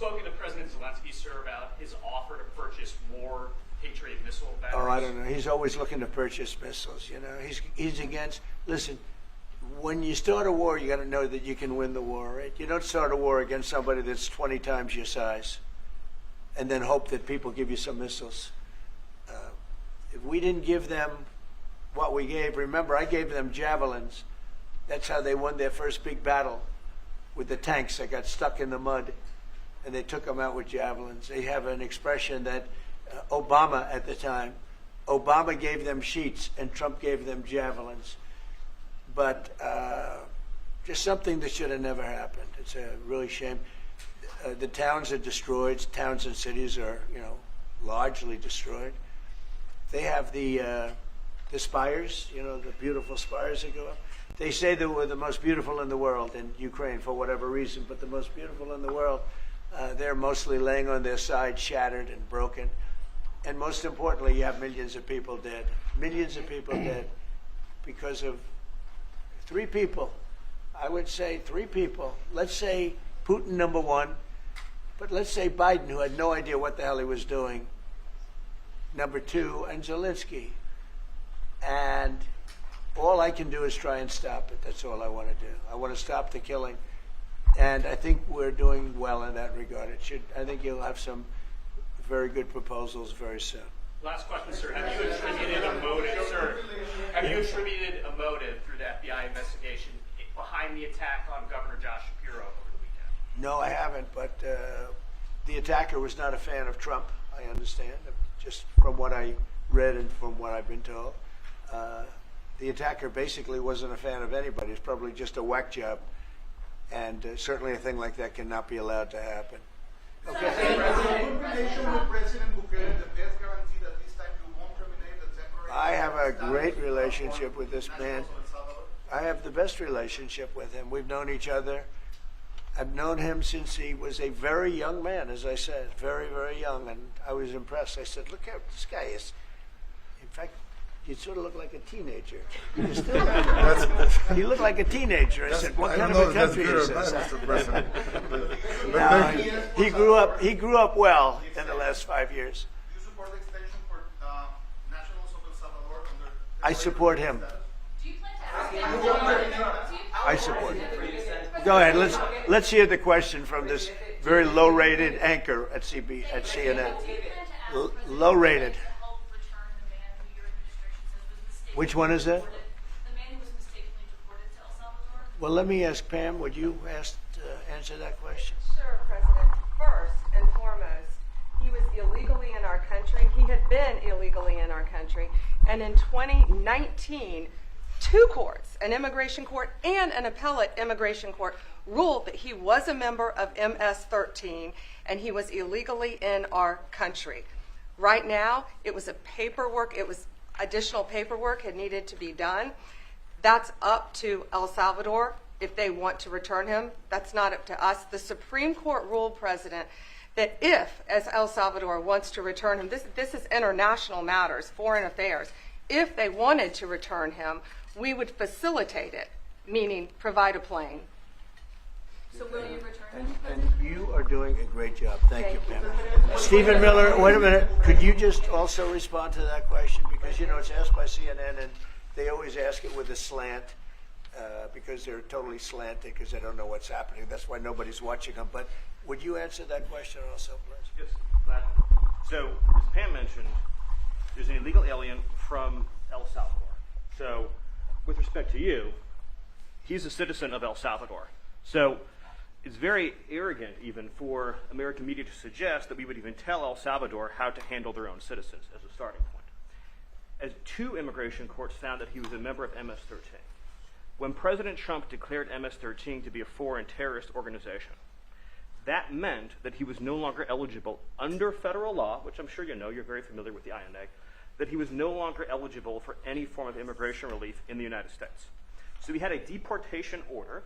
spoken to President Zelensky, sir, about his offer to purchase more Patriot missile batteries? Oh, I don't know. He's always looking to purchase missiles. You know, he's against. Listen, when you start a war, you got to know that you can win the war. Right? You don't start a war against somebody that's 20 times your size, and then hope that people give you some missiles. If we didn't give them what we gave, remember, I gave them javelins. That's how they won their first big battle with the tanks that got stuck in the mud, and they took them out with javelins. They have an expression that Obama at the time, Obama gave them sheets and Trump gave them javelins. But just something that should have never happened. It's a really shame. The towns are destroyed. Towns and cities are, largely destroyed. They have the spires, the beautiful spires that go up. They say they were the most beautiful in the world in Ukraine for whatever reason, but the most beautiful in the world, they're mostly laying on their side, shattered and broken. And most importantly, you have millions of people dead. Millions of people dead because of three people. I would say three people. Let's say Putin, number one, but let's say Biden, who had no idea what the hell he was doing, number two, and Zelensky. And all I can do is try and stop it. That's all I want to do. I want to stop the killing. And I think we're doing well in that regard. I think you'll have some very good proposals very soon. Last question, sir. Have you attributed a motive, sir? Have you attributed a motive through the FBI investigation behind the attack on Governor Josh Shapiro over the weekend? No, I haven't, but the attacker was not a fan of Trump, I understand, just from what I read and from what I've been told. The attacker basically wasn't a fan of anybody. It's probably just a whack job. And certainly a thing like that cannot be allowed to happen. Okay. I have a great relationship with this man. I have the best relationship with him. We've known each other. I've known him since he was a very young man, as I said, very, very young. And I was impressed. I said, look how this guy is. In fact, you sort of look like a teenager. You still you look like a teenager. I said, "What kind of a country is this?" No, he grew up well in the last 5 years. Do you support the extension for nationals of El Salvador? I support him. Do you plan to ask I support him. Go ahead. Let's hear the question from this very low-rated anchor at CNN. Low-rated. Which one is that? The man who was mistakenly deported to El Salvador? Well, let me ask Pam. Would you answer that question? Sure, President. First and foremost, he was illegally in our country. He had been illegally in our country. And in 2019, two courts, an immigration court and an appellate immigration court, ruled that he was a member of MS-13 and he was illegally in our country. Right now, it was additional paperwork had needed to be done. That's up to El Salvador if they want to return him. That's not up to us. The Supreme Court ruled, President, that if, as El Salvador wants to return him, this is international matters, foreign affairs, if they wanted to return him, we would facilitate it, meaning provide a plane. So will you return him? And you are doing a great job. Thank you, Pam. Stephen Miller, wait a minute. Could you just also respond to that question? Because, it's asked by CNN, and they always ask it with a slant because they're totally slanted because they don't know what's happening. That's why nobody's watching them. But would you answer that question also, please? Yes, gladly. So, as Pam mentioned, there's an illegal alien from El Salvador. So, with respect to you, he's a citizen of El Salvador. So, it's very arrogant even for American media to suggest that we would even tell El Salvador how to handle their own citizens as a starting point. As two immigration courts found that he was a member of MS-13. When President Trump declared MS-13 to be a foreign terrorist organization, that meant that he was no longer eligible under federal law, which I'm sure you know, you're very familiar with the INA, that he was no longer eligible for any form of immigration relief in the United States. So he had a deportation order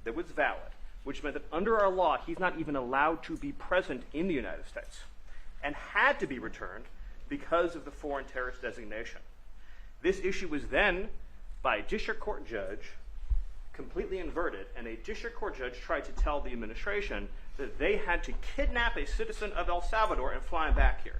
that was valid, which meant that under our law, he's not even allowed to be present in the United States and had to be returned because of the foreign terrorist designation. This issue was then, by a district court judge, completely inverted, and a district court judge tried to tell the administration that they had to kidnap a citizen of El Salvador and fly him back here.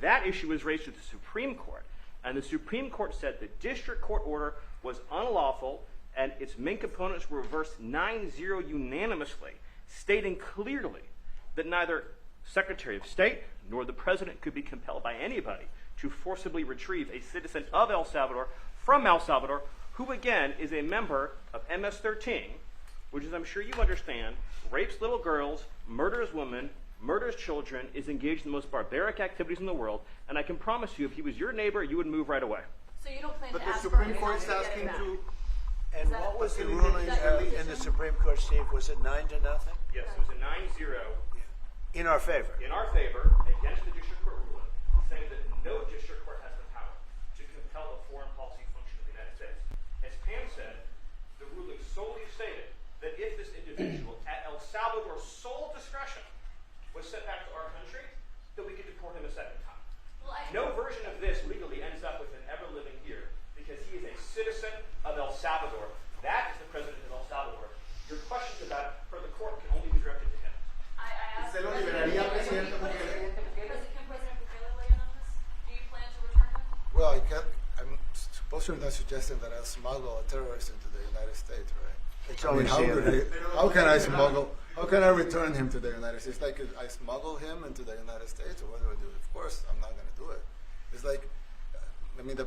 That issue was raised to the Supreme Court, and the Supreme Court said the district court order was unlawful, and its main components were reversed 9-0 unanimously, stating clearly that neither Secretary of State nor the President could be compelled by anybody to forcibly retrieve a citizen of El Salvador from El Salvador, who again is a member of MS-13, which, as I'm sure you understand, rapes little girls, murders women, murders children, is engaged in the most barbaric activities in the world, and I can promise you, if he was your neighbor, you would move right away. So you don't plan But to the ask for Supreme him Court is to get asking it back? to. And that- what was the is that- ruling is that your in the position? Supreme Court, Steve? Was it 9-0? Yes, it was a 9-0 In our favor. in our favor against the district court ruling, saying that no district court has the power to compel the foreign policy function of the United States. As Pam said, the ruling solely stated that if this individual, at El Salvador's sole discretion, was sent back to our country, that we could deport him a second time. Well, No version of this legally ends up with him ever living here because he is a citizen of El Salvador. That is the president of El Salvador. Your questions about it for the court can only be directed to him. I asked Se lo President liberaría, Bukele. Presidente Bukele. Can President Bukele weigh in on this? Do you plan to return him? Well, I'm supposed you're not suggesting that I'll smuggle a terrorist into the United States, right? It's I mean, always how can I smuggle? How can I return him to the United States? Like I smuggle him into the United States, or what do I do? Of course, I'm not going to do it. It's like, I mean, the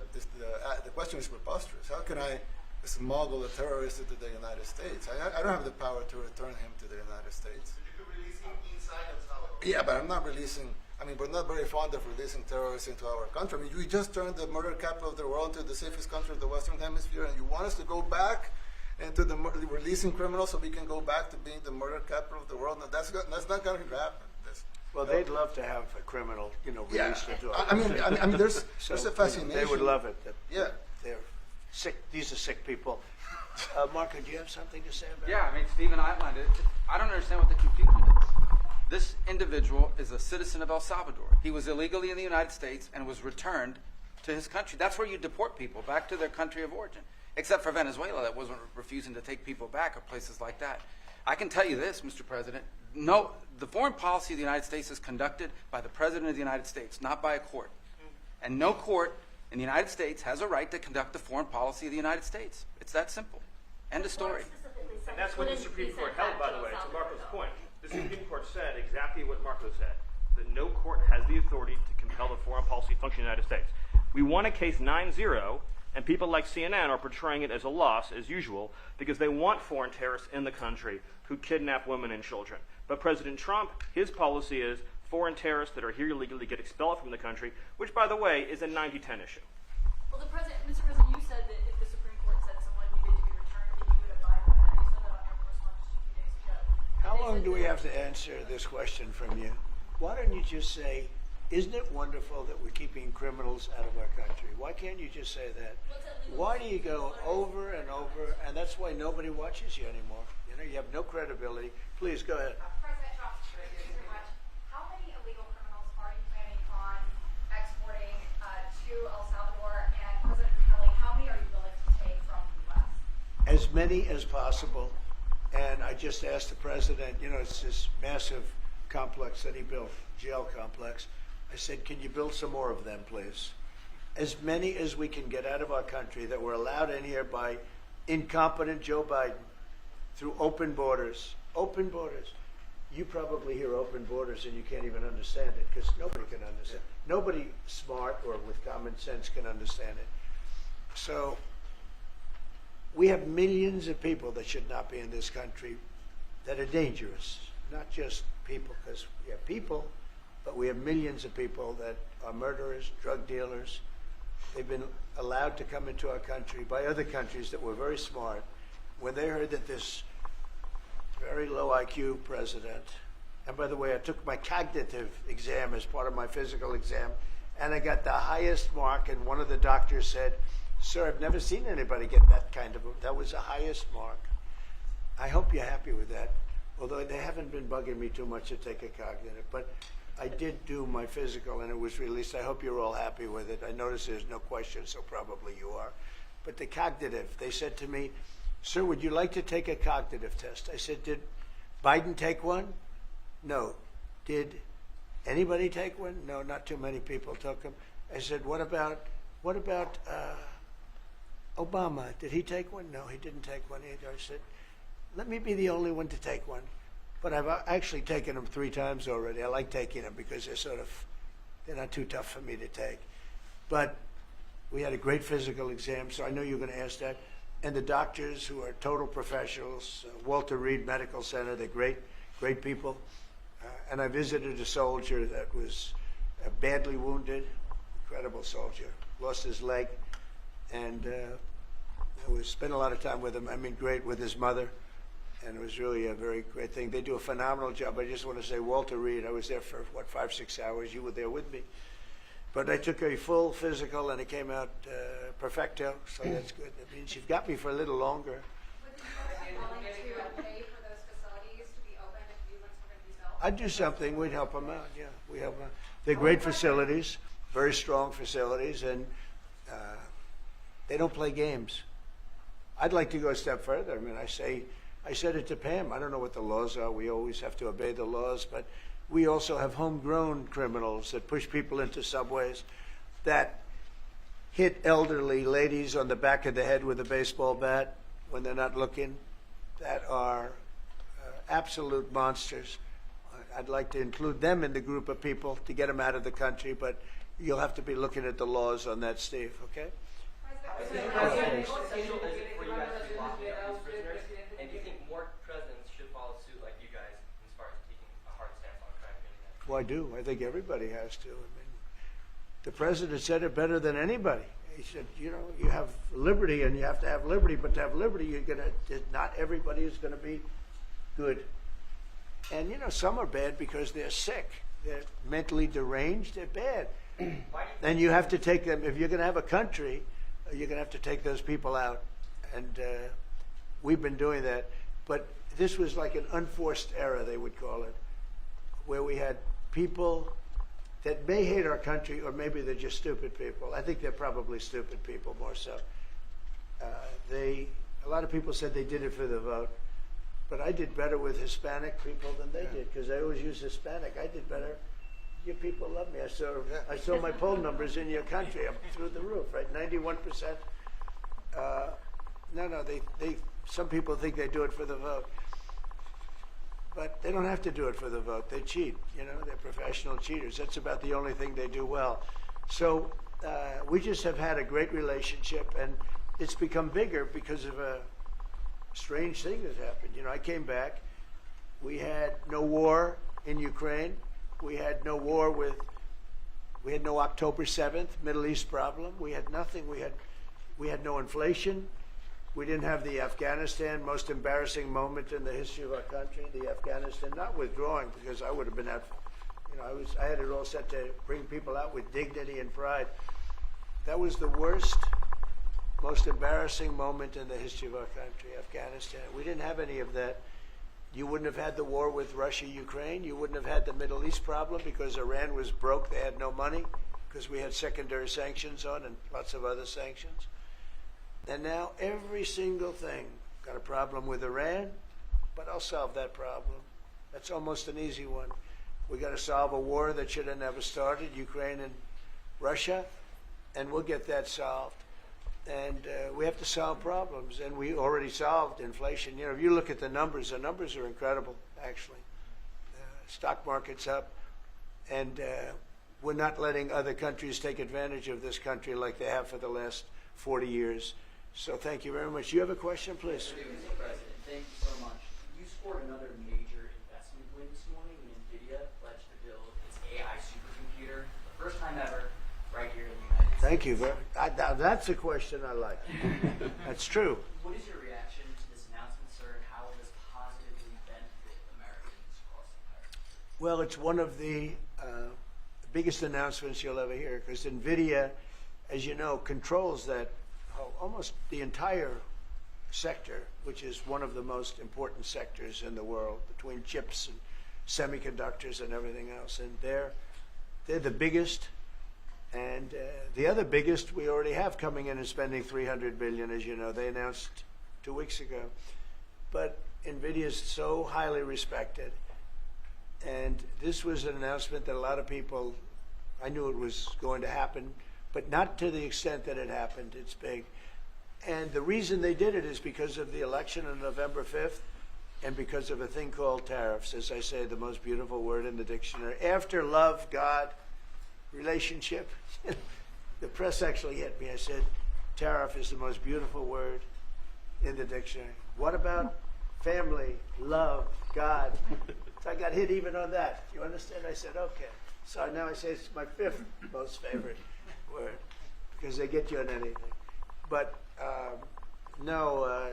question is preposterous. How can I smuggle a terrorist into the United States? I don't have the power to return him to the United States. You could release him inside El Salvador. Yeah, but I'm not releasing. I mean, we're not very fond of releasing terrorists into our country. I mean, we just turned the murder capital of the world into the safest country of the Western Hemisphere, and you want us to go back into the releasing criminals so we can go back to being the murder capital of the world? No, that's not going to happen. Well, they'd love to have a criminal, Yeah, released into our I mean, there's So, a fascination. They would love it. That Yeah. They're sick. These are sick people. Marco, do you have something to say about Yeah, I mean, Stephen outlined it. I don't understand what the confusion is. This individual is a citizen of El Salvador. He was illegally in the United States and was returned to his country. That's where you deport people, back to their country of origin. Except for Venezuela, that wasn't refusing to take people back, or places like that. I can tell you this, Mr. President. No, the foreign policy of the United States is conducted by the President of the United States, not by a court. And no court in the United States has a right to conduct the foreign policy of the United States. It's that simple. End of story. And that's what the Supreme Court held, by the way, to Marco's point. The Supreme Court said exactly what Marco said, that no court has the authority to compel the foreign policy function of the United States. We won a case 9-0, and people like CNN are portraying it as a loss, as usual, because they want foreign terrorists in the country who kidnap women and children. But President Trump, his policy is foreign terrorists that are here illegally get expelled from the country, which, by the way, is a 90-10 issue. Well, Mr. President, you said that if the Supreme Court said someone needed to be returned, that you would abide by that. You said that on your correspondence just a few days ago. How They long said do we that- have to answer this question from you? Why don't you just say, isn't it wonderful that we're keeping criminals out of our country? Why can't you just say that? Why do you go over and over, and that's why nobody watches you anymore? You have no credibility. Please, go ahead. President Trump, thank you very much. How many illegal criminals are you planning on exporting to El Salvador? And President Bukele, how many are you willing to take from the U.S.? As many as possible. And I just asked the president, it's this massive complex that he built, jail complex. I said, can you build some more of them, please? As many as we can get out of our country that were allowed in here by incompetent Joe Biden through open borders. Open borders. You probably hear open borders and you can't even understand it because nobody can understand. Nobody smart or with common sense can understand it. So we have millions of people that should not be in this country that are dangerous. Not just people, because we have people, but we have millions of people that are murderers, drug dealers. They've been allowed to come into our country by other countries that were very smart. When they heard that this very low IQ president, and by the way, I took my cognitive exam as part of my physical exam, and I got the highest mark, and one of the doctors said, sir, I've never seen anybody get that was the highest mark. I hope you're happy with that, although they haven't been bugging me too much to take a cognitive, but I did do my physical and it was released. I hope you're all happy with it. I notice there's no question, so probably you are. But the cognitive, they said to me, sir, would you like to take a cognitive test? I said, did Biden take one? No. Did anybody take one? No, not too many people took them. I said, what about Obama? Did he take one? No, he didn't take one either. I said, let me be the only one to take one. But I've actually taken them 3 times already. I like taking them because they're not too tough for me to take. But we had a great physical exam, so I know you're going to ask that. And the doctors who are total professionals, Walter Reed Medical Center, they're great people. And I visited a soldier that was badly wounded, incredible soldier, lost his leg. And I spent a lot of time with him. I mean, great with his mother. And it was really a very great thing. They do a phenomenal job. I just want to say, Walter Reed, I was there for, 5-6 hours. You were there with me. But I took a full physical, and it came out perfecto, so that's good. That means you've got me for a little longer. Would the U.S. be willing to pay for those facilities to be open if you were going to be built? I'd do something. We'd help them out, yeah. We help them out. They're great facilities, very strong facilities, and they don't play games. I'd like to go a step further. I mean, I said it to Pam. I don't know what the laws are. We always have to obey the laws, but we also have homegrown criminals that push people into subways, that hit elderly ladies on the back of the head with a baseball bat when they're not looking, that are absolute monsters. I'd like to include them in the group of people to get them out of the country, but you'll have to be looking at the laws on that, Steve, okay? How essential is it for you guys to be locking up these prisoners? And do you think more presidents should follow suit like you guys as far as taking a hard stance on crime? Well, I do. I think everybody has to. I mean, the president said it better than anybody. He said, you know, you have liberty and you have to have liberty, but to have liberty, not everybody is going to be good. And, you know, some are bad because they're sick. They're mentally deranged. They're bad. And you have to take them. If you're going to have a country, you're going to have to take those people out. And we've been doing that. But this was like an unforced error, they would call it, where we had people that may hate our country, or maybe they're just stupid people. I think they're probably stupid people more so. A lot of people said they did it for the vote, but I did better with Hispanic people than they did, because I always use Hispanic. I did better. Your people love me. I saw my poll numbers in your country. I'm through the roof, right? 91%. No, some people think they do it for the vote. But they don't have to do it for the vote. They cheat. You know, they're professional cheaters. That's about the only thing they do well. So we just have had a great relationship, and it's become bigger because of a strange thing that happened. You know, I came back. We had no war in Ukraine. We had no war we had no October 7th Middle East problem. We had nothing. We had no inflation. We didn't have the Afghanistan, most embarrassing moment in the history of our country, the Afghanistan, not withdrawing, because I would have been out, you know, I had it all set to bring people out with dignity and pride. That was the worst, most embarrassing moment in the history of our country, Afghanistan. We didn't have any of that. You wouldn't have had the war with Russia, Ukraine. You wouldn't have had the Middle East problem because Iran was broke. They had no money because we had secondary sanctions on and lots of other sanctions. And now every single thing, got a problem with Iran, but I'll solve that problem. That's almost an easy one. We got to solve a war that should have never started, Ukraine and Russia, and we'll get that solved. And we have to solve problems, and we already solved inflation. You know, if you look at the numbers are incredible, actually. Stock market's up, and we're not letting other countries take advantage of this country like they have for the last 40 years. So thank you very much. You have a question, please? Mr. President, thank you so much. You scored another major investment win this morning when NVIDIA pledged to build its AI supercomputer, the first time ever, right here in the United States. Thank you. That's a question I like. That's true. What is your reaction to this announcement, sir, and how will this positively benefit Americans across the entire country? Well, it's one of the biggest announcements you'll ever hear, because NVIDIA, as you know, controls that almost the entire sector, which is one of the most important sectors in the world, between chips and semiconductors and everything else. And they're the biggest. And the other biggest we already have coming in and spending $300 billion, as you know. They announced 2 weeks ago. But NVIDIA is so highly respected. And this was an announcement that a lot of people, I knew it was going to happen, but not to the extent that it happened. It's big. And the reason they did it is because of the election on November 5th and because of a thing called tariffs. As I say, the most beautiful word in the dictionary. After love, God, relationship, the press actually hit me. I said, tariff is the most beautiful word in the dictionary. What about family, love, God? So I got hit even on that. You understand? I said, okay. So now I say it's my fifth most favorite word because they get you on anything. But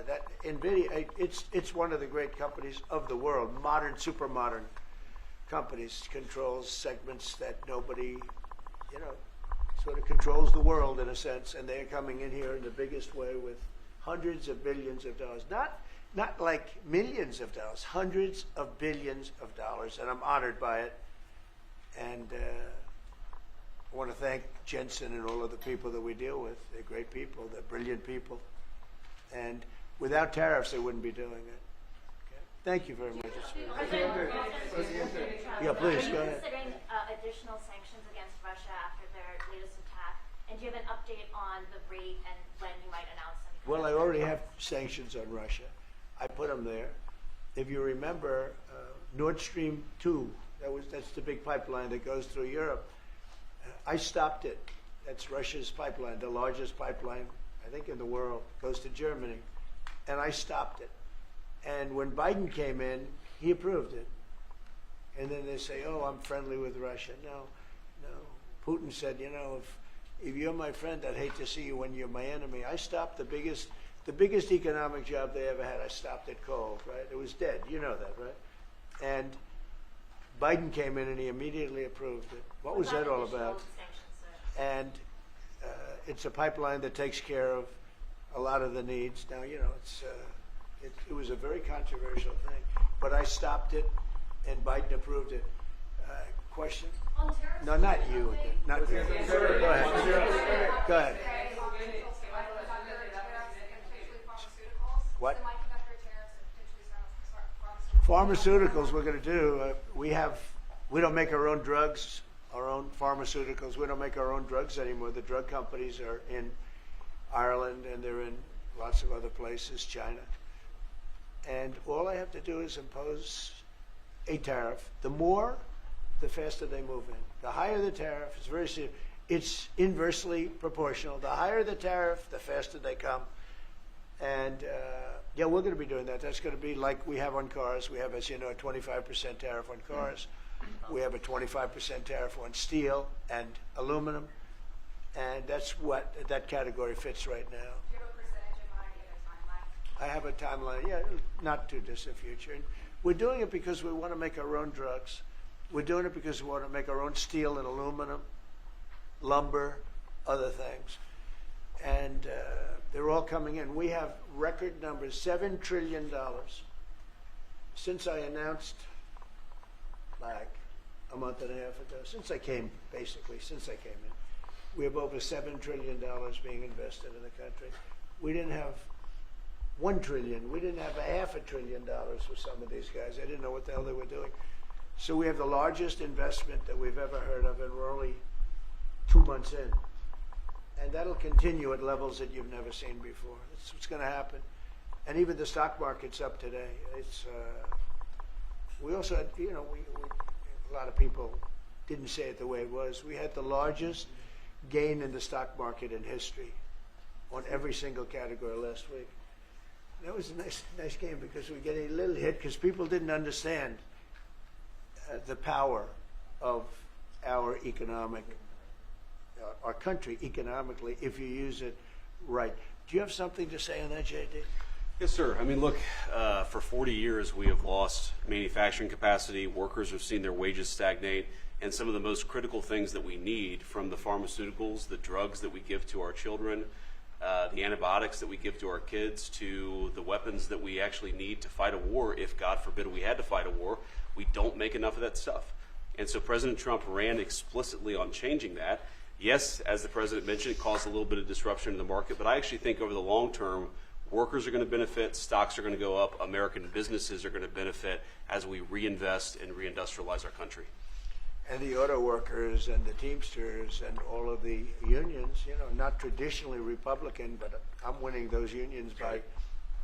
that NVIDIA, it's one of the great companies of the world, modern, super modern companies, controls segments that nobody, sort of controls the world in a sense, and they're coming in here in the biggest way with hundreds of billions of dollars. Not like millions of dollars, hundreds of billions of dollars, and I'm honored by it. And I want to thank Jensen and all of the people that we deal with. They're great people. They're brilliant people. And without tariffs, they wouldn't be doing it. Okay. Thank you very much. Yeah, please, go ahead. Are you considering additional sanctions against Russia after their latest attack? And do you have an update on the rate and when you might announce them? Well, I already have sanctions on Russia. I put them there. If you remember, Nord Stream 2, that's the big pipeline that goes through Europe. I stopped it. That's Russia's pipeline, the largest pipeline, I think, in the world. Goes to Germany. And I stopped it. And when Biden came in, he approved it. And then they say, oh, I'm friendly with Russia. No. Putin said, if you're my friend, I'd hate to see you when you're my enemy. I stopped the biggest economic job they ever had. I stopped it cold, right? It was dead. You know that, right? And Biden came in and he immediately approved it. What was that all about? And it's a pipeline that takes care of a lot of the needs. Now, it was a very controversial thing, but I stopped it and Biden approved it. Question? No, not you. Not you. Go ahead. Go ahead. What? Pharmaceuticals we're going to do. We don't make our own drugs, our own pharmaceuticals. We don't make our own drugs anymore. The drug companies are in Ireland and they're in lots of other places, China. And all I have to do is impose a tariff. The more, the faster they move in. The higher the tariff, it's very serious. It's inversely proportional. The higher the tariff, the faster they come. And we're going to be doing that. That's going to be like we have on cars. We have, as you know, a 25% tariff on cars. We have a 25% tariff on steel and aluminum. And that's what that category fits right now. Do you have a percentage in mind? Do you have a timeline? I have a timeline, not too distant future. And we're doing it because we want to make our own drugs. We're doing it because we want to make our own steel and aluminum, lumber, other things. And they're all coming in. We have record numbers, $7 trillion. Since I announced, like a month and a half ago, since I came in, we have over $7 trillion being invested in the country. We didn't have $1 trillion. We didn't have $500 billion for some of these guys. I didn't know what the hell they were doing. So we have the largest investment that we've ever heard of, and we're only 2 months in. And that'll continue at levels that you've never seen before. That's what's going to happen. And even the stock market's up today. It's we also had, a lot of people didn't say it the way it was. We had the largest gain in the stock market in history on every single category last week. That was a nice game because we get a little hit because people didn't understand the power of our country economically if you use it right. Do you have something to say on that, JD? Yes, sir. I mean, look, for 40 years we have lost manufacturing capacity. Workers have seen their wages stagnate, and some of the most critical things that we need, from the pharmaceuticals, the drugs that we give to our children, the antibiotics that we give to our kids, to the weapons that we actually need to fight a war, if God forbid we had to fight a war, we don't make enough of that stuff. And so President Trump ran explicitly on changing that. Yes, as the president mentioned, it caused a little bit of disruption in the market, but I actually think over the long term, Workers are going to benefit, stocks are going to go up, American businesses are going to benefit as we reinvest and reindustrialize our country. And the auto workers and the Teamsters and all of the unions, you know, not traditionally Republican, but I'm winning those unions by,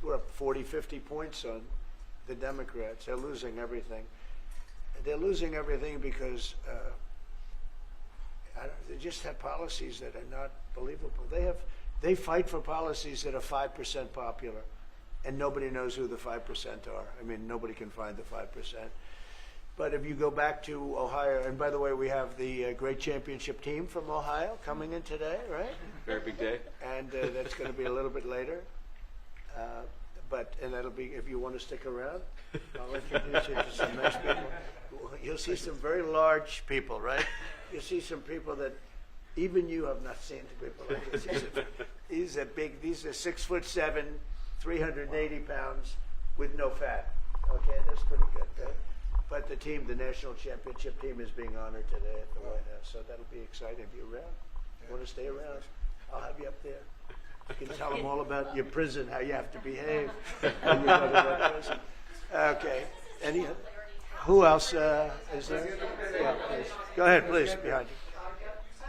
we're up 40, 50 points on the Democrats. They're losing everything. They're losing everything because they just have policies that are not believable. They fight for policies that are 5% popular, and nobody knows who the 5% are. I mean, nobody can find the 5%. But if you go back to Ohio, and by the way, we have the great championship team from Ohio coming in today, right? Very big day. And that's going to be a little bit later. And that'll be, if you want to stick around, I'll introduce you to some nice people. You'll see some very large people, right? You'll see some people that even you have not seen people like this. These are big, these are 6'7", 380 pounds with no fat. Okay, that's pretty good, right? But the team, the national championship team, is being honored today at the White House, so that'll be exciting. If you're around, you want to stay around, I'll have you up there. You can tell them all about your prison, how you have to behave when you go to that prison. Okay. Who else is there? Yeah, please. Go ahead, please, behind you. You said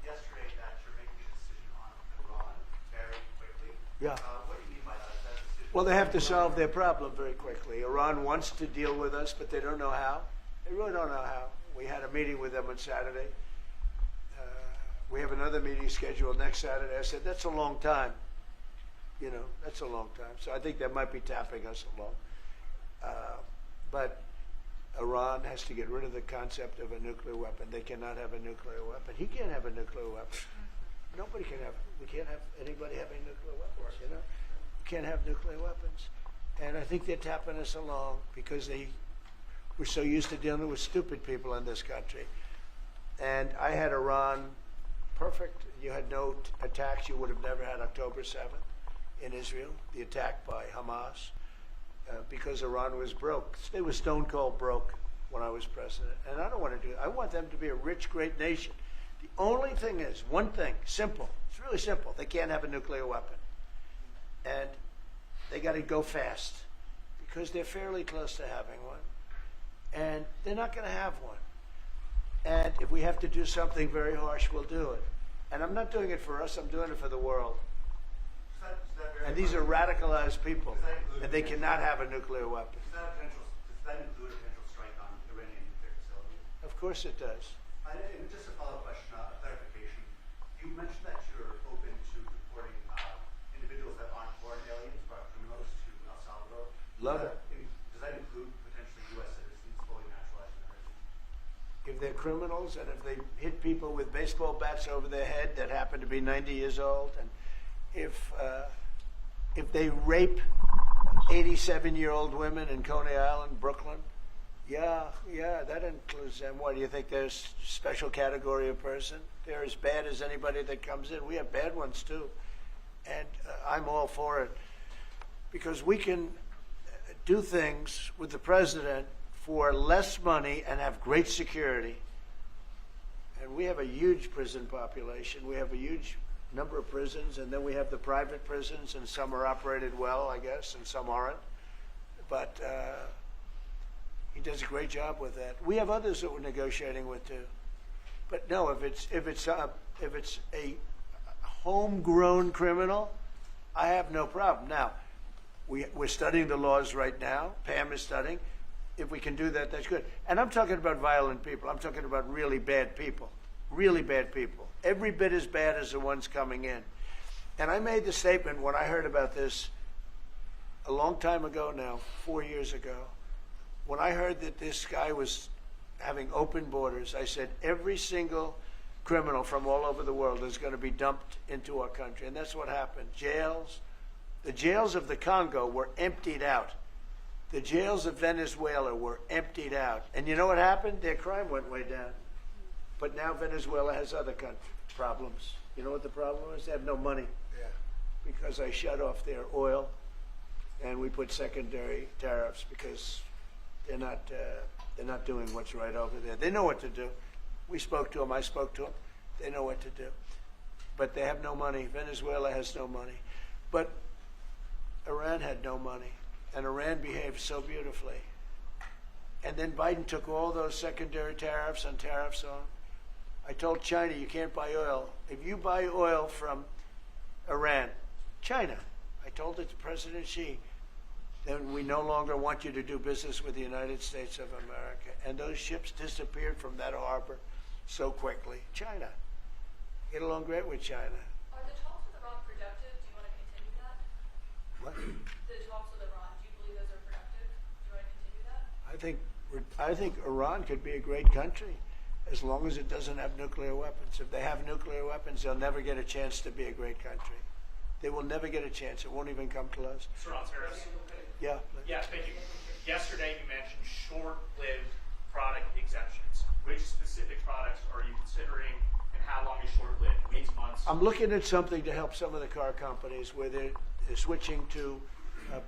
yesterday that you're making a decision on Iran very quickly. Yeah. What do you mean by that? Is that a decision? Well, they have to solve their problem very quickly. Iran wants to deal with us, but they don't know how. They really don't know how. We had a meeting with them on Saturday. We have another meeting scheduled next Saturday. I said, that's a long time. You know, that's a long time. So I think they might be tapping us along. But Iran has to get rid of the concept of a nuclear weapon. They cannot have a nuclear weapon. He can't have a nuclear weapon. Nobody can have. We can't have anybody having nuclear weapons, you know. We can't have nuclear weapons. And I think they're tapping us along because we're so used to dealing with stupid people in this country. And I had Iran perfect. You had no attacks. You would have never had October 7th in Israel, the attack by Hamas, because Iran was broke. They were stone cold broke when I was president. And I don't want to do it. I want them to be a rich, great nation. The only thing is, one thing, simple. It's really simple. They can't have a nuclear weapon. And they got to go fast because they're fairly close to having one. And they're not going to have one. And if we have to do something very harsh, we'll do it. And I'm not doing it for us, I'm doing it for the world. And these are radicalized people, and they cannot have a nuclear weapon. Does that include a potential strike on Iranian nuclear facility? Of course it does. And just a follow-up question, a clarification. You mentioned that you're open to deporting individuals that aren't foreign aliens, but criminals to El Salvador. Love it. Does that include potentially U.S. citizens fully naturalized Americans? If they're criminals and if they hit people with baseball bats over their head that happen to be 90 years old, and if they rape 87-year-old women in Coney Island, Brooklyn, yeah, that includes them. What, do you think there's a special category of person? They're as bad as anybody that comes in. We have bad ones too. And I'm all for it because we can do things with the president for less money and have great security. And we have a huge prison population. We have a huge number of prisons, and then we have the private prisons, and some are operated well, I guess, and some aren't. But he does a great job with that. We have others that we're negotiating with too. But no, if it's a homegrown criminal, I have no problem. Now, we're studying the laws right now. Pam is studying. If we can do that, that's good. And I'm talking about violent people. I'm talking about really bad people. Really bad people. Every bit as bad as the ones coming in. And I made the statement when I heard about this a long time ago now, 4 years ago. When I heard that this guy was having open borders, I said every single criminal from all over the world is going to be dumped into our country. And that's what happened. Jails. The jails of the Congo were emptied out. The jails of Venezuela were emptied out. And you know what happened? Their crime went way down. But now Venezuela has other problems. You know what the problem is? They have no money. Yeah. Because I shut off their oil, and we put secondary tariffs because they're not doing what's right over there. They know what to do. We spoke to them. I spoke to them. They know what to do. But they have no money. Venezuela has no money. But Iran had no money, and Iran behaved so beautifully. And then Biden took all those secondary tariffs and tariffs on. I told China, you can't buy oil. If you buy oil from Iran, China, I told it to President Xi, then we no longer want you to do business with the United States of America. And those ships disappeared from that harbor so quickly. China. Get along great with China. Are the talks with Iran productive? Do you want to continue that? What? The talks with Iran, do you believe those are productive? Do you want to continue that? I think Iran could be a great country as long as it doesn't have nuclear weapons. If they have nuclear weapons, they'll never get a chance to be a great country. They will never get a chance. It won't even come close. Sir, on tariffs. Yeah. Yeah, thank you. Yesterday you mentioned short-lived product exemptions. Which specific products are you considering, and how long is short-lived? Weeks, months? I'm looking at something to help some of the car companies where they're switching to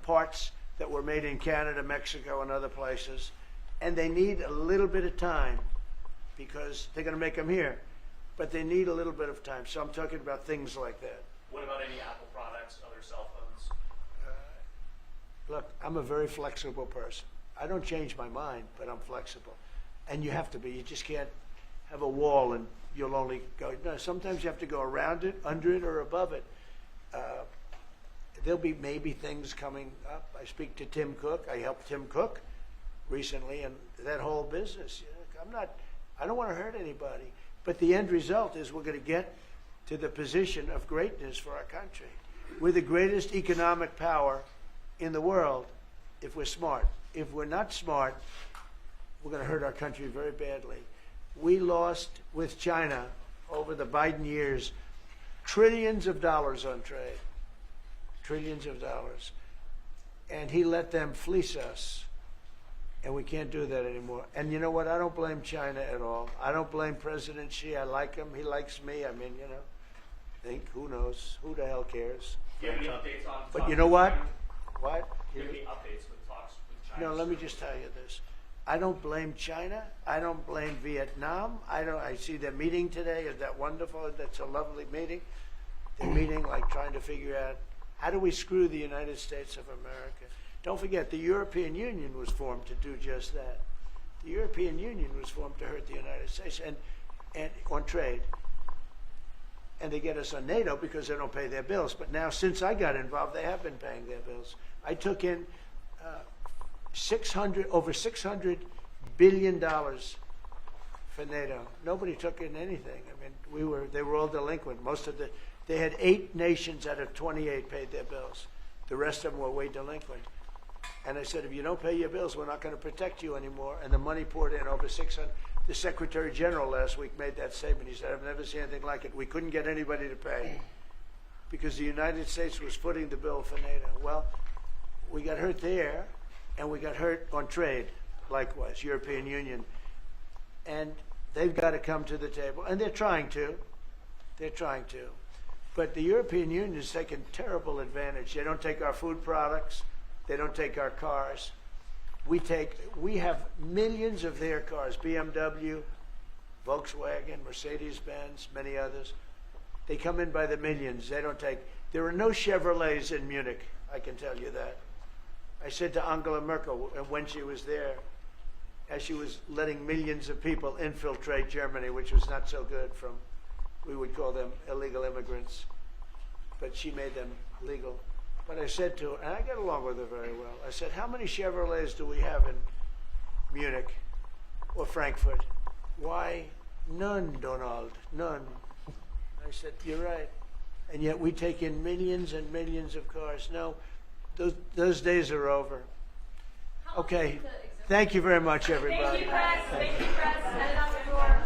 parts that were made in Canada, Mexico, and other places, and they need a little bit of time because they're going to make them here, but they need a little bit of time. So I'm talking about things like that. What about any Apple products, other cell phones? Look, I'm a very flexible person. I don't change my mind, but I'm flexible. And you have to be. You just can't have a wall and you'll only go. No, sometimes you have to go around it, under it, or above it. There'll be maybe things coming up. I speak to Tim Cook. I helped Tim Cook recently, and that whole business. You know, I don't want to hurt anybody. But the end result is we're going to get to the position of greatness for our country. We're the greatest economic power in the world if we're smart. If we're not smart, we're going to hurt our country very badly. We lost with China over the Biden years trillions of dollars on trade. Trillions of dollars. And he let them fleece us. And we can't do that anymore. And you know what? I don't blame China at all. I don't blame President Xi. I like him. He likes me. I mean, you know, who knows? Who the hell cares? Do you have any updates on But you know what? What? Do you have any updates with talks with China? No, let me just tell you this. I don't blame China. I don't blame Vietnam. I see their meeting today. Is that wonderful? That's a lovely meeting. They're meeting like trying to figure out how do we screw the United States of America. Don't forget, the European Union was formed to do just that. The European Union was formed to hurt the United States and on trade. And they get us on NATO because they don't pay their bills. But now, since I got involved, they have been paying their bills. I took in over $600 billion for NATO. Nobody took in anything. I mean, they were all delinquent. They had 8 nations out of 28 paid their bills. The rest of them were way delinquent. And I said, if you don't pay your bills, we're not going to protect you anymore. And the money poured in over 600. The Secretary General last week made that statement. He said, I've never seen anything like it. We couldn't get anybody to pay because the United States was footing the bill for NATO. Well, we got hurt there, and we got hurt on trade, likewise, European Union. And they've got to come to the table. And they're trying to. They're trying to. But the European Union has taken terrible advantage. They don't take our food products. They don't take our cars. We have millions of their cars, BMW, Volkswagen, Mercedes-Benz, many others. They come in by the millions. They don't take. There are no Chevrolets in Munich, I can tell you that. I said to Angela Merkel when she was there, as she was letting millions of people infiltrate Germany, which was not so good from, we would call them illegal immigrants, but she made them legal. But I said to her, and I get along with her very well, I said, how many Chevrolets do we have in Munich or Frankfurt? Why, none, Donald, none. I said, you're right. And yet we take in millions and millions of cars. No, those days are over. Okay. Thank you very much, everybody. Thank you, press. Thank you, press. Head out the door.